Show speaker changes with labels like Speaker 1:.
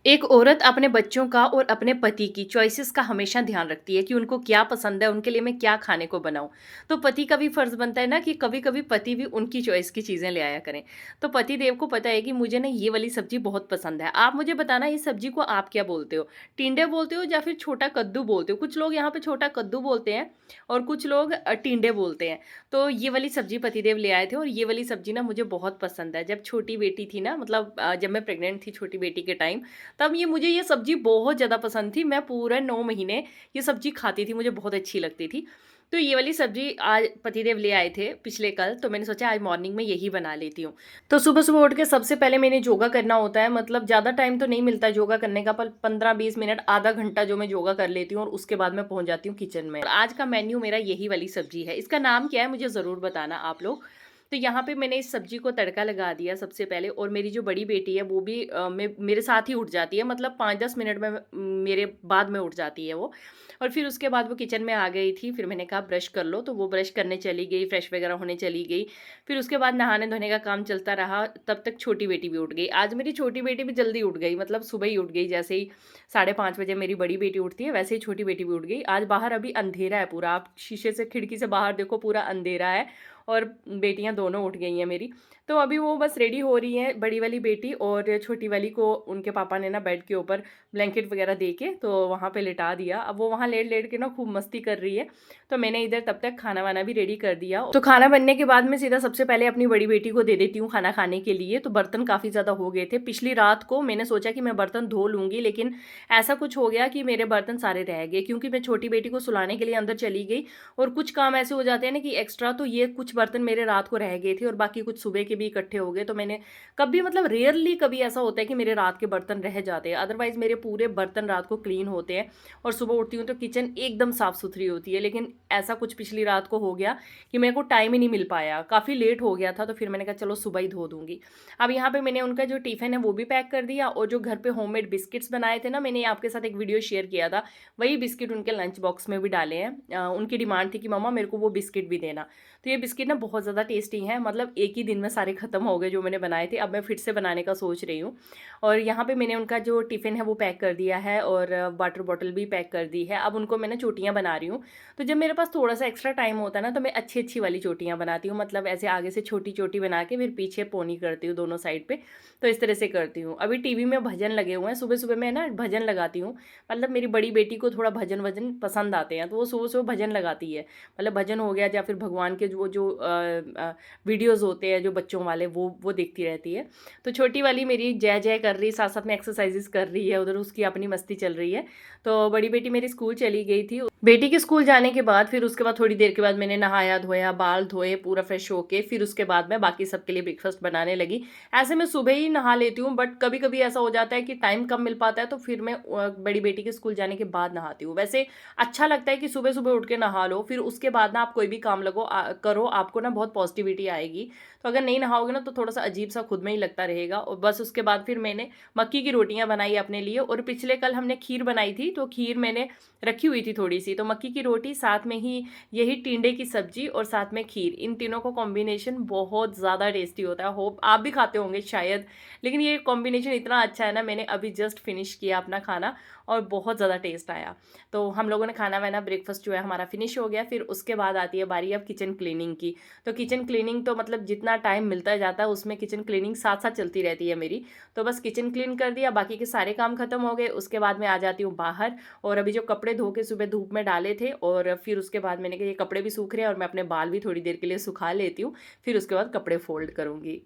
Speaker 1: एक औरत अपने बच्चों का और अपने पति की चॉइसेस का हमेशा ध्यान रखती है कि उनको क्या पसंद है, उनके लिए मैं क्या खाने को बनाऊँ। तो पति का भी फ़र्ज़ बनता है ना कि कभी-कभी पति भी उनकी चॉइस की चीज़ें ले आया करें। तो पति देव को पता है कि मुझे ना ये वाली सब्ज़ी बहुत पसंद है। आप मुझे बताना इस सब्ज़ी को आप क्या बोलते हो? टिंडे बोलते हो या फिर छोटा कद्दू बोलते हो? कुछ लोग यहाँ पे छोटा कद्दू बोलते हैं और कुछ लोग टिंडे बोलते हैं। तो ये वाली सब्ज़ी पतिदेव ले आए थे और ये वाली सब्ज़ी ना मुझे बहुत पसंद है। जब छोटी बेटी थी ना मतलब जब मैं प्रेग्नेंट थी छोटी बेटी के टाइम, तब मुझे ये सब्ज़ी बहुत ज़्यादा पसंद थी। मैं पूरे 9 महीने ये सब्ज़ी खाती थी, मुझे बहुत अच्छी लगती थी। तो ये वाली सब्ज़ी आज पतिदेव ले आए थे पिछले कल, तो मैंने सोचा आज मॉर्निंग में यही बना लेती हूँ। तो सुबह-सुबह उठ के सबसे पहले मैंने योगा करना होता है, मतलब ज़्यादा टाइम तो नहीं मिलता योगा करने का, पर 15-20 मिनट, आधा घंटा जो मैं योगा कर लेती हूँ और उसके बाद मैं पहुँच जाती हूँ किचन में। और आज का मेन्यू मेरा यही वाली सब्ज़ी है। इसका नाम क्या है मुझे ज़रूर बताना आप लोग। तो यहाँ पे मैंने इस सब्ज़ी को तड़का लगा दिया सबसे पहले, और मेरी जो बड़ी बेटी है वो भी मेरे साथ ही उठ जाती है, मतलब 5-10 मिनट में मेरे बाद में उठ जाती है वो। और फिर उसके बाद वो किचन में आ गई थी, फिर मैंने कहा ब्रश कर लो, तो वो ब्रश करने चली गई, फ्रेश वगैरह होने चली गई। फिर उसके बाद नहाने-धोने का काम चलता रहा, तब तक छोटी बेटी भी उठ गई। आज मेरी छोटी बेटी भी जल्दी उठ गई, मतलब सुबह ही उठ गई, जैसे ही 5:30 बजे मेरी बड़ी बेटी उठती है, वैसे ही छोटी बेटी भी उठ गई। आज बाहर अभी अंधेरा है पूरा, आप शीशे से खिड़की से बाहर देखो पूरा अंधेरा है, और बेटियाँ दोनों उठ गई हैं मेरी। तो अभी वो बस रेडी हो रही हैं, बड़ी वाली बेटी, और छोटी वाली को उनके पापा ने ना बेड के ऊपर ब्लैंकेट वगैरह दे के तो वहाँ पे लिटा दिया। अब वो वहाँ लेट-लेट के ना खूब मस्ती कर रही है। तो मैंने इधर तब तक खाना-वाना भी रेडी कर दिया। तो खाना बनने के बाद मैं सीधा सबसे पहले अपनी बड़ी बेटी को दे देती हूँ खाना खाने के लिए। तो बर्तन काफ़ी ज़्यादा हो गए थे। पिछली रात को मैंने सोचा कि मैं बर्तन धो लूँगी, लेकिन ऐसा कुछ हो गया कि मेरे बर्तन सारे रह गए, क्योंकि मैं छोटी बेटी को सुलाने के लिए अंदर चली गई, और कुछ काम ऐसे हो जाते हैं ना कि एक्स्ट्रा, तो ये कुछ बर्तन मेरे रात को रह गए थे और बाकी कुछ सुबह के भी इकट्ठे हो गए। तो मैंने कभी, मतलब रेयरली कभी ऐसा होता है कि मेरे रात के बर्तन रह जाते हैं, अदरवाइज़ मेरे पूरे बर्तन रात को क्लीन होते हैं और सुबह उठती हूँ तो किचन एकदम साफ़-सुथरी होती है। लेकिन ऐसा कुछ पिछली रात को हो गया कि मेरे को टाइम ही नहीं मिल पाया, काफ़ी लेट हो गया था, तो फिर मैंने कहा चलो सुबह ही धो दूँगी। अब यहाँ पे मैंने उनका जो टिफ़िन है वो भी पैक कर दिया, और जो घर पे होममेड बिस्किट्स बनाए थे ना, मैंने आपके साथ एक वीडियो शेयर किया था, वही बिस्किट उनके लंच बॉक्स में भी डाले हैं। उनकी डिमांड थी कि मम्मा मेरे को वो बिस्किट भी देना। तो ये बिस्किट ना बहुत ज़्यादा टेस्टी हैं, मतलब एक ही दिन में सारे ख़त्म हो गए जो मैंने बनाए थे। अब मैं फिर से बनाने का सोच रही हूँ। और यहाँ पे मैंने उनका जो टिफ़िन है वो पैक कर दिया है, और वाटर बॉटल भी पैक कर दी है। अब उनको मैं ना चोटियाँ बना रही हूँ। तो जब मेरे पास थोड़ा-सा एक्स्ट्रा टाइम होता है ना, तो मैं अच्छी-अच्छी वाली चोटियाँ बनाती हूँ। मतलब ऐसे आगे से छोटी चोटी बना के फिर पीछे पोनी करती हूँ दोनों साइड पे। तो इस तरह से करती हूँ। अभी टीवी में भजन लगे हुए हैं, सुबह-सुबह मैं ना भजन लगाती हूँ। मतलब मेरी बड़ी बेटी को थोड़ा भजन-वजन पसंद आते हैं, तो वो सुबह-सुबह भजन लगाती है। मतलब भजन हो गया या फिर भगवान के जो वीडियोज़ होते हैं जो बच्चों वाले, वो देखती रहती है। तो छोटी वाली मेरी जय जय कर रही, साथ-साथ में एक्सरसाइज़ेज़ कर रही है, उधर उसकी अपनी मस्ती चल रही है। तो बड़ी बेटी मेरी स्कूल चली गई थी। बेटी के स्कूल जाने के बाद फिर उसके बाद थोड़ी देर के बाद मैंने नहाया-धोया, बाल धोए, पूरा फ्रेश होके फिर उसके बाद मैं बाकी सबके लिए ब्रेकफ़ास्ट बनाने लगी। ऐसे मैं सुबह ही नहा लेती हूँ, बट कभी-कभी ऐसा हो जाता है कि टाइम कम मिल पाता है, तो फिर मैं बड़ी बेटी के स्कूल जाने के बाद नहाती हूँ। वैसे अच्छा लगता है कि सुबह-सुबह उठ के नहा लो, फिर उसके बाद ना आप कोई भी काम करो, आपको ना बहुत पॉज़िटिविटी आएगी। तो अगर नहीं नहाओगे ना तो थोड़ा-सा अजीब-सा खुद में ही लगता रहेगा, और बस उसके बाद फिर मैंने मक्की की रोटियाँ बनाई अपने लिए, और पिछले कल हमने खीर बनाई थी, तो खीर मैंने रखी हुई थी थोड़ी-सी, तो मक्की की रोटी, साथ में ही यही टिंडे की सब्ज़ी और साथ में खीर, इन तीनों का कॉम्बिनेशन बहुत ज़्यादा टेस्टी होता है। होप आप भी खाते होंगे शायद, लेकिन ये कॉम्बिनेशन इतना अच्छा है ना, मैंने अभी जस्ट फिनिश किया अपना खाना और बहुत ज़्यादा टेस्ट आया। तो हम लोगों ने खाना-वाना ब्रेकफ़ास्ट जो है हमारा फिनिश हो गया, फिर उसके बाद आती है बारी अब किचन क्लीनिंग की। तो किचन क्लीनिंग तो मतलब जितना टाइम मिलता जाता है उसमें किचन क्लीनिंग साथ-साथ चलती रहती है मेरी। तो बस किचन क्लीन कर दिया, बाकी के सारे काम खत्म हो गए, उसके बाद मैं आ जाती हूँ बाहर, और अभी जो कपड़े धो के सुबह धूप में डाले थे, और फिर उसके बाद मैंने कहा ये कपड़े भी सूख रहे हैं और मैं अपने बाल भी थोड़ी देर के लिए सुखा लेती हूँ, फिर उसके बाद कपड़े फ़ोल्ड करूँगी।